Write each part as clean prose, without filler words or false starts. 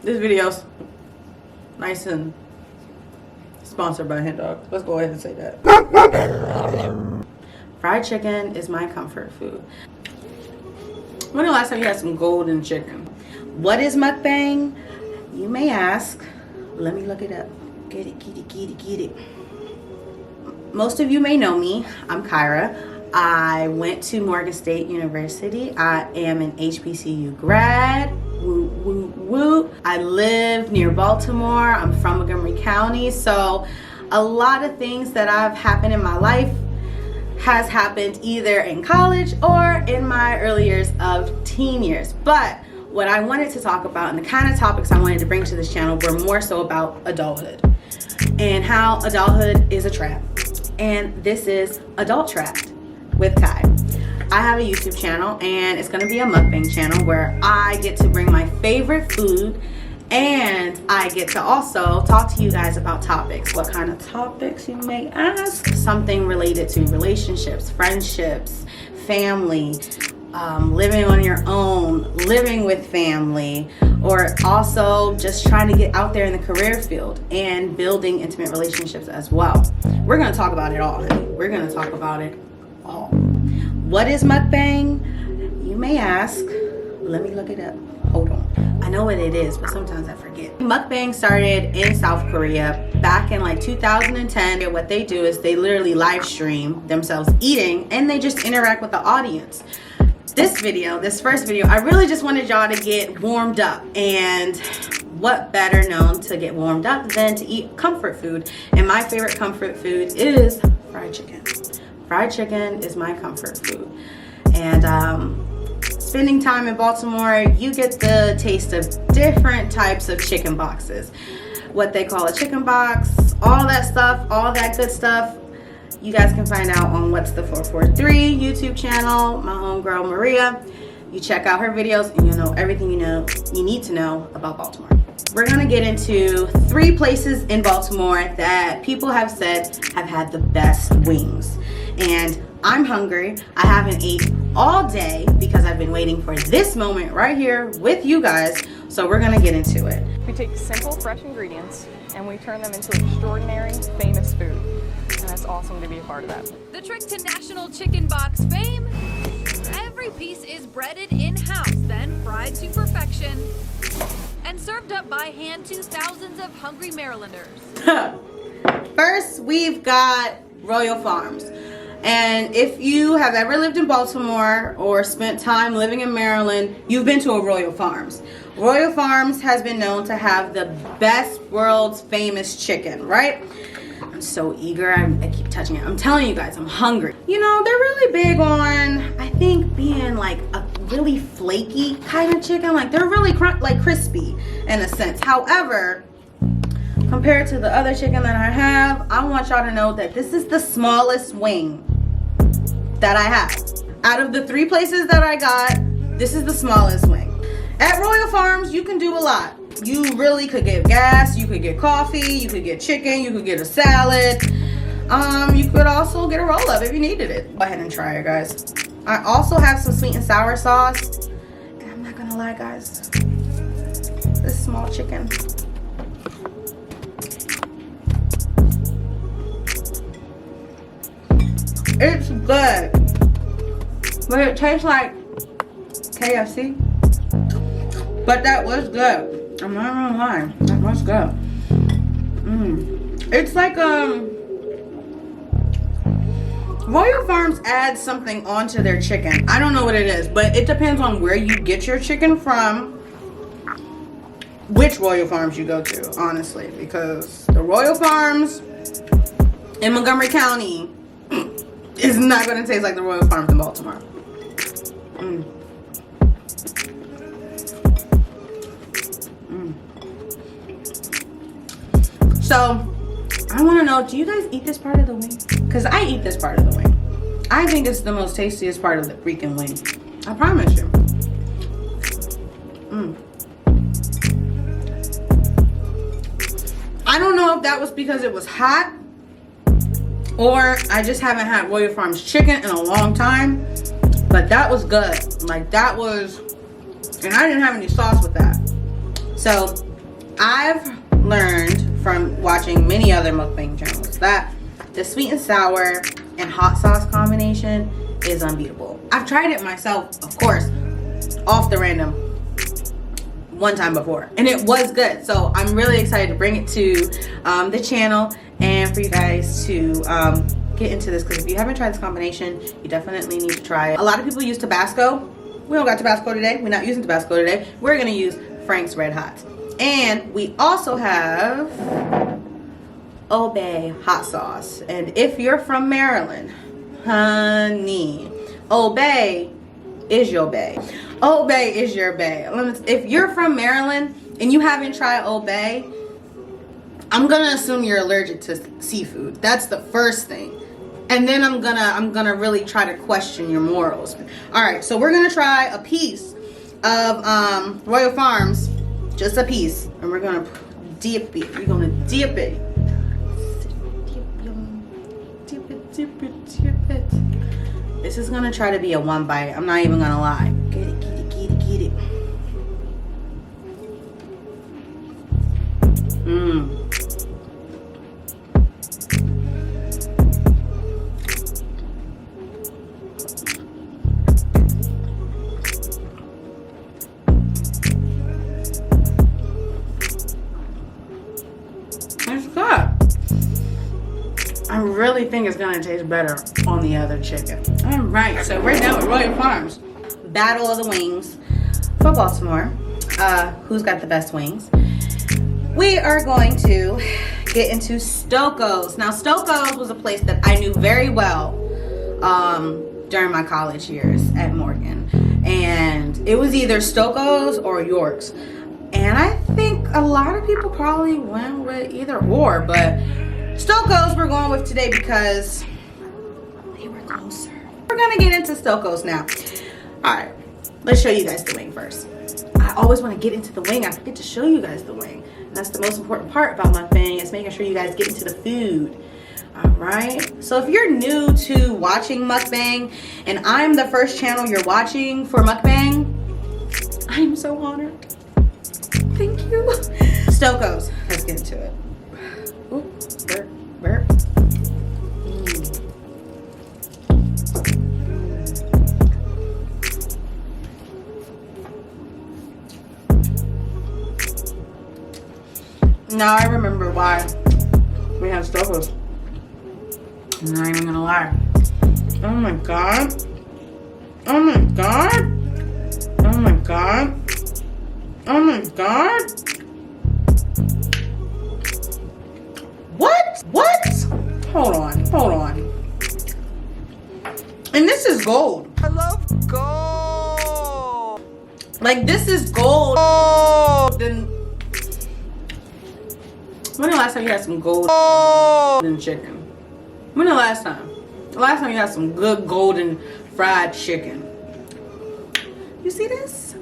This video's nice and sponsored by Hen Dog. Let's go ahead and say that. Fried chicken is my comfort food. When the last time you had some golden chicken? What is mukbang? You may ask. Let me look it up. Get it, get it, get it, get it. Most of you may know me. I'm Kyra. I went to Morgan State University. I am an HBCU grad. Woo, woo, woo. I live near Baltimore. I'm from Montgomery County. So a lot of things that have happened in my life has happened either in college or in my early years of teen years. But what I wanted to talk about and the kind of topics I wanted to bring to this channel were more so about adulthood and how adulthood is a trap. And this is AdultTrapped with Kai. I have a YouTube channel and it's going to be a mukbang channel where I get to bring my favorite food and I get to also talk to you guys about topics. What kind of topics, you may ask? Something related to relationships, friendships, family, living on your own, living with family, or also just trying to get out there in the career field and building intimate relationships as well. We're going to talk about it all, honey. We're going to talk about it all. What is mukbang? You may ask. Let me look it up. Hold on. I know what it is, but sometimes I forget. Mukbang started in South Korea back in like 2010. What they do is they literally live stream themselves eating and they just interact with the audience. This video, this first video, I really just wanted y'all to get warmed up, and what better known to get warmed up than to eat comfort food. And my favorite comfort food is fried chicken. Fried chicken is my comfort food. And spending time in Baltimore, you get the taste of different types of chicken boxes. What they call a chicken box, all that stuff, all that good stuff. You guys can find out on What's the 443 YouTube channel, my homegirl Maria. You check out her videos and you'll know everything you need to know about Baltimore. We're gonna get into 3 places in Baltimore that people have said have had the best wings. And I'm hungry. I haven't ate all day because I've been waiting for this moment right here with you guys. So we're gonna get into it. We take simple, fresh ingredients and we turn them into extraordinary, famous food. And it's awesome to be a part of that. The trick to national chicken box fame? Every piece is breaded in-house, then fried to perfection, and served up by hand to thousands of hungry Marylanders. First, we've got Royal Farms. And if you have ever lived in Baltimore or spent time living in Maryland, you've been to a Royal Farms. Royal Farms has been known to have the best world's famous chicken, right? I'm so eager. I keep touching it. I'm telling you guys, I'm hungry. You know, they're really big on, I think, being like a really flaky kind of chicken. Like they're really crispy in a sense. However, compared to the other chicken that I have, I want y'all to know that this is the smallest wing that I have. Out of the 3 places that I got, this is the smallest wing. At Royal Farms, you can do a lot. You really could get gas, you could get coffee, you could get chicken, you could get a salad. You could also get a roll-up if you needed it. Go ahead and try it, guys. I also have some sweet and sour sauce. And I'm not gonna lie, guys. This small chicken. It's good, but it tastes like KFC. But that was good. I'm not gonna lie, that was good. It's like Royal Farms adds something onto their chicken. I don't know what it is, but it depends on where you get your chicken from, which Royal Farms you go to, honestly, because the Royal Farms in Montgomery County is not going to taste like the Royal Farms in Baltimore. So, I want to know, do you guys eat this part of the wing? Because I eat this part of the wing. I think it's the most tastiest part of the freaking wing. I promise you. I don't know if that was because it was hot or I just haven't had Royal Farms chicken in a long time, but that was good. Like that was, and I didn't have any sauce with that. So I've learned from watching many other mukbang channels that the sweet and sour and hot sauce combination is unbeatable. I've tried it myself, of course, off the random one time before, and it was good. So I'm really excited to bring it to the channel and for you guys to get into this, because if you haven't tried this combination, you definitely need to try it. A lot of people use Tabasco. We don't got Tabasco today. We're not using Tabasco today. We're gonna use Frank's Red Hot. And we also have Obey hot sauce. And if you're from Maryland, honey, Obey is your bae. Obey is your bae. If you're from Maryland and you haven't tried Obey, I'm gonna assume you're allergic to seafood. That's the first thing. And then I'm gonna really try to question your morals. All right, so we're gonna try a piece of Royal Farms, just a piece, and we're gonna dip it. We're gonna dip it. Dip it. This is gonna try to be a one bite. I'm not even gonna lie. Get it. It's good. I really think it's gonna taste better on the other chicken. All right, so we're done with Royal Farms. Battle of the wings for Baltimore. Who's got the best wings? We are going to get into Stoko's. Now, Stoko's was a place that I knew very well during my college years at Morgan. And it was either Stoko's or York's. And I think a lot of people probably went with either or, but Stoko's we're going with today because they were closer. We're gonna get into Stoko's now. All right, let's show you guys the wing first. I always want to get into the wing. I forget to show you guys the wing. And that's the most important part about mukbang, is making sure you guys get into the food. All right, so if you're new to watching mukbang and I'm the first channel you're watching for mukbang, I am so honored. Thank you. Stoko's, let's get into it. Ooh, burp. Now I remember why we have Stoko's. I'm not even gonna lie. Oh my god. Oh my god. Oh my god. Oh my god. What? Hold on. And this is gold. I love gold. Like, this is gold. Then when the last time you had some golden chicken? When the last time? The last time you had some good golden fried chicken? You see this?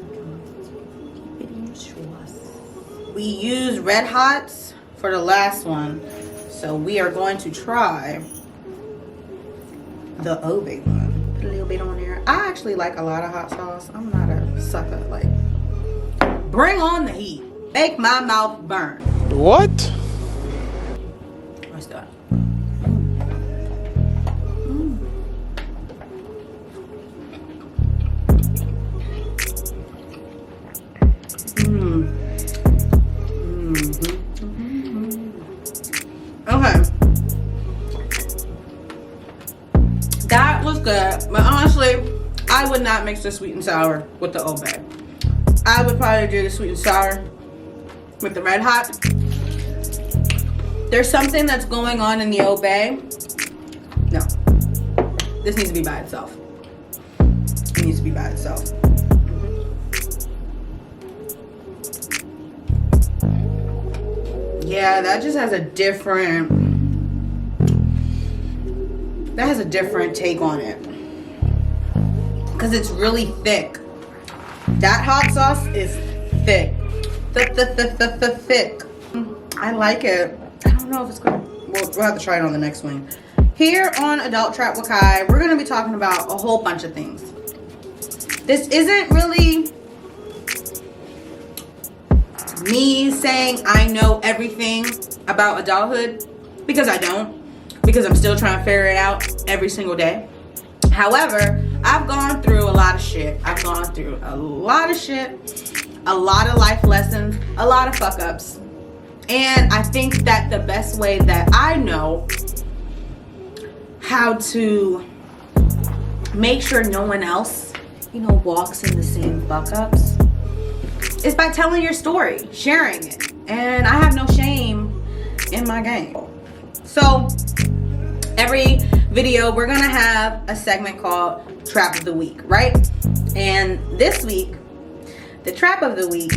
We used Red Hots for the last one, so we are going to try the Obey one. Put a little bit on there. I actually like a lot of hot sauce. I'm not a sucker. Like, bring on the heat. Make my mouth burn. What? Let's do it. Okay, that was good, but honestly, I would not mix the sweet and sour with the Obey. I would probably do the sweet and sour with the Red Hot. There's something that's going on in the Obey. No, this needs to be by itself. It needs to be by itself. Yeah, that just has a different, take on it. Because it's really thick. That hot sauce is thick. Thick. I like it. I don't know if it's good. We'll have to try it on the next one. Here on AdultTrapped with Kai, we're going to be talking about a whole bunch of things. This isn't really me saying I know everything about adulthood, because I don't, because I'm still trying to figure it out every single day. However, I've gone through a lot of shit. I've gone through a lot of shit, a lot of life lessons, a lot of fuck ups. And I think that the best way that I know how to make sure no one else, walks in the same fuck ups is by telling your story, sharing it. And I have no shame in my game. So every video we're gonna have a segment called Trap of the Week, right? And this week, the Trap of the Week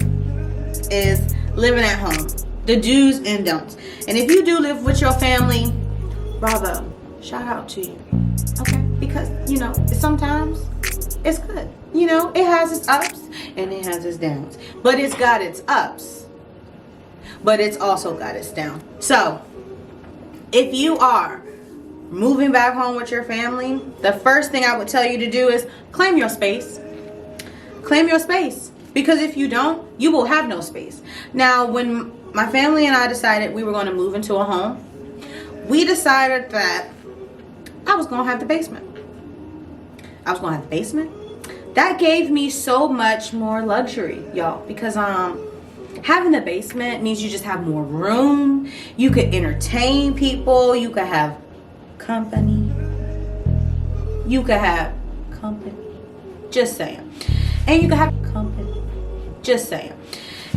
is living at home, the do's and don'ts. And if you do live with your family, bravo, shout out to you, okay? Because sometimes it's good. It has its ups and it has its downs, but it's got its ups, but it's also got its downs. So if you are moving back home with your family, the first thing I would tell you to do is claim your space. Claim your space, because if you don't, you will have no space. Now, when my family and I decided we were going to move into a home, we decided that I was going to have the basement. I was going to have the basement. That gave me so much more luxury, y'all, because having the basement means you just have more room. You could entertain people. You could have company. You could have company. Just saying. And you could have company. Just saying.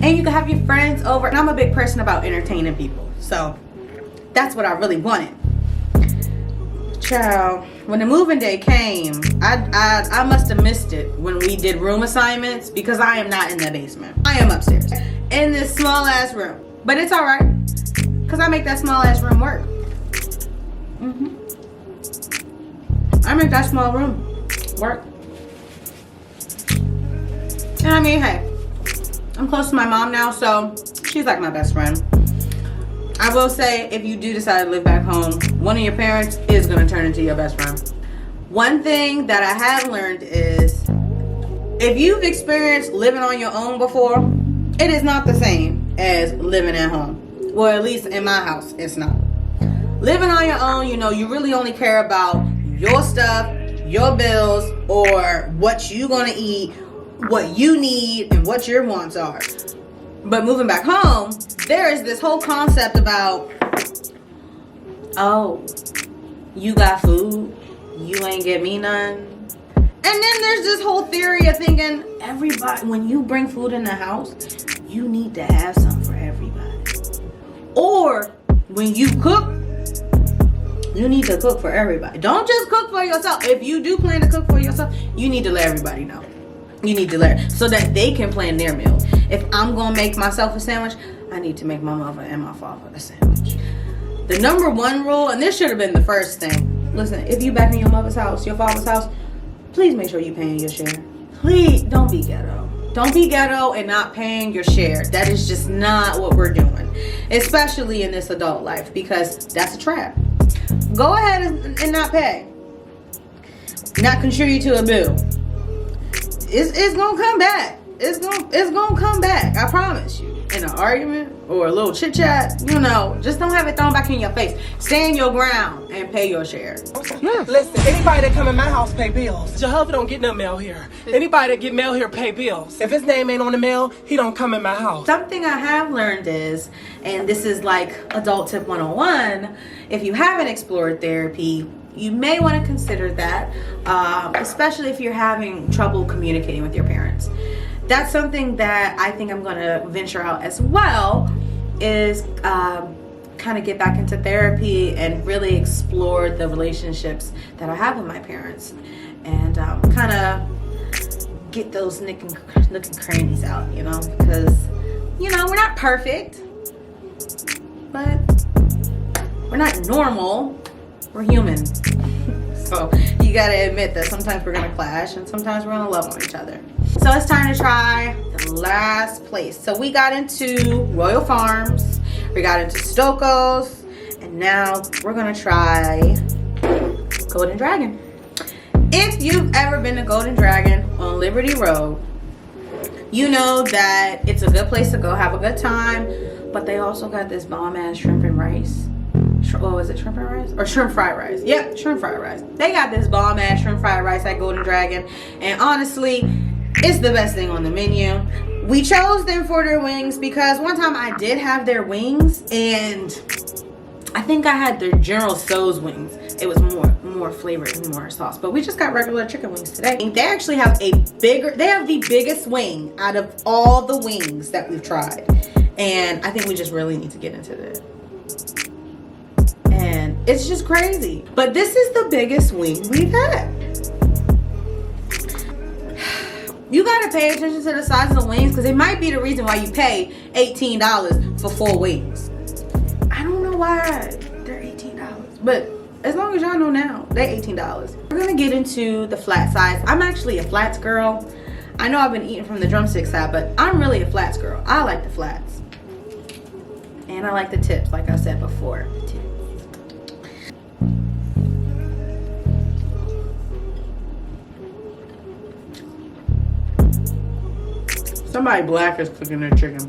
And you could have your friends over. And I'm a big person about entertaining people. So that's what I really wanted. Child, when the moving day came, I must have missed it when we did room assignments, because I am not in the basement. I am upstairs in this small ass room. But it's alright, because I make that small ass room work. I make that small room work. And I mean, hey, I'm close to my mom now, so she's like my best friend. I will say, if you do decide to live back home, one of your parents is going to turn into your best friend. One thing that I have learned is, if you've experienced living on your own before, it is not the same as living at home. Well, at least in my house, it's not. Living on your own, you really only care about your stuff, your bills, or what you going to eat, what you need, and what your wants are. But moving back home, there is this whole concept about, oh, you got food, you ain't get me none. And then there's this whole theory of thinking, everybody, when you bring food in the house, you need to have some for everybody. Or when you cook, you need to cook for everybody. Don't just cook for yourself. If you do plan to cook for yourself, you need to let everybody know. You need to let, so that they can plan their meal. If I'm gonna make myself a sandwich, I need to make my mother and my father a sandwich. The number one rule, and this should have been the first thing. Listen, if you back in your mother's house, your father's house, please make sure you paying your share. Please don't be ghetto. Don't be ghetto and not paying your share. That is just not what we're doing, especially in this adult life, because that's a trap. Go ahead and not pay. Not contribute to a bill. It's gonna come back. It's gonna come back. I promise you. In an argument or a little chit chat, just don't have it thrown back in your face. Stand your ground and pay your share. Listen, anybody that come in my house pay bills. Jehovah don't get no mail here. Anybody that get mail here pay bills. If his name ain't on the mail, he don't come in my house. Something I have learned is, and this is like adult tip 101, if you haven't explored therapy, you may want to consider that, especially if you're having trouble communicating with your parents. That's something that I think I'm going to venture out as well, is kind of get back into therapy and really explore the relationships that I have with my parents, and kind of get those nook and crannies out, because, we're not perfect, but we're not normal. We're human. So you gotta admit that sometimes we're gonna clash and sometimes we're gonna love on each other. So it's time to try the last place. So we got into Royal Farms, we got into Stoko's, and now we're gonna try Golden Dragon. If you've ever been to Golden Dragon on Liberty Road, you know that it's a good place to go have a good time. But they also got this bomb ass shrimp and rice. Oh, is it shrimp and rice? Or shrimp fried rice? Yep, shrimp fried rice. They got this bomb ass shrimp fried rice at Golden Dragon. And honestly, it's the best thing on the menu. We chose them for their wings because one time I did have their wings, and I think I had their General Tso's wings. It was more flavored and more sauce. But we just got regular chicken wings today. And they actually have they have the biggest wing out of all the wings that we've tried. And I think we just really need to get into this. And it's just crazy. But this is the biggest wing we've had. You gotta pay attention to the size of the wings because it might be the reason why you pay $18 for 4 wings. I don't know why they're $18, but as long as y'all know now, they're $18. We're gonna get into the flat size. I'm actually a flats girl. I know I've been eating from the drumstick side, but I'm really a flats girl. I like the flats. And I like the tips, like I said before. The tips. Somebody black is cooking their chicken.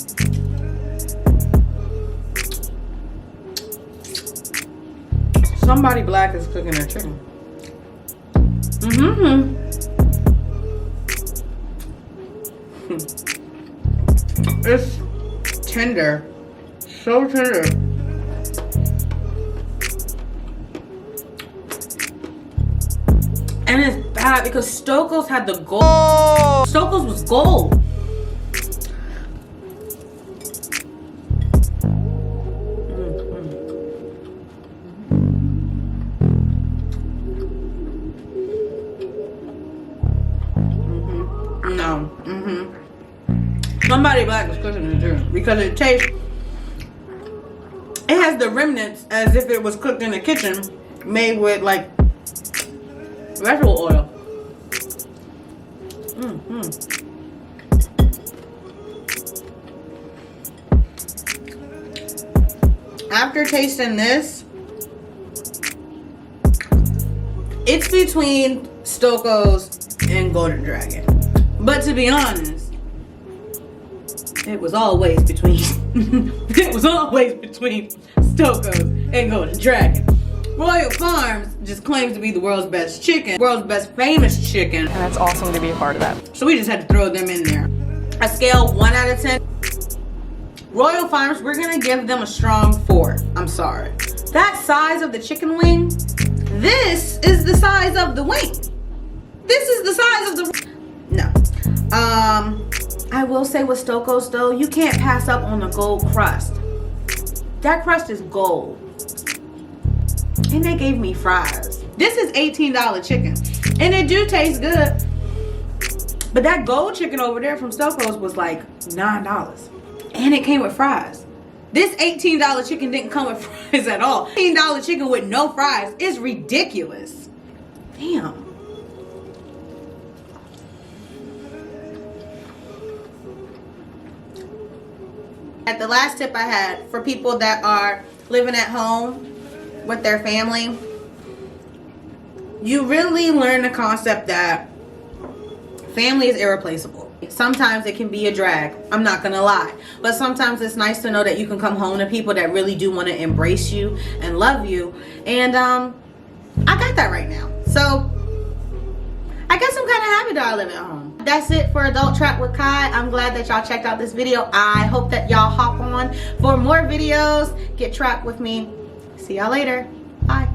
Somebody black is cooking their chicken. It's tender. So tender. And it's bad because Stoko's had the gold. Stoko's was gold. No. Somebody black is cooking it too because it tastes. It has the remnants as if it was cooked in the kitchen, made with like vegetable oil. After tasting this, it's between Stoko's and Golden Dragon. But to be honest, it was always between Stoko's and Golden Dragon. Royal Farms just claims to be the world's best chicken, world's best famous chicken. And it's awesome to be a part of that. So we just had to throw them in there. A scale 1 out of 10. Royal Farms, we're gonna give them a strong 4. I'm sorry. That size of the chicken wing, this is the size of the wing. This is the size of the, no. I will say with Stoko's though, you can't pass up on the gold crust. That crust is gold. And they gave me fries. This is $18 chicken. And it do taste good. But that gold chicken over there from Stoko's was like $9. And it came with fries. This $18 chicken didn't come with fries at all. $18 chicken with no fries is ridiculous. Damn. At the last tip I had for people that are living at home with their family, you really learn the concept that family is irreplaceable. Sometimes it can be a drag, I'm not gonna lie, but sometimes it's nice to know that you can come home to people that really do want to embrace you and love you, and I got that right now. So I guess I'm kind of happy that I live at home. That's it for Adult Trap with Kai. I'm glad that y'all checked out this video. I hope that y'all hop on for more videos. Get trapped with me. See y'all later. Bye.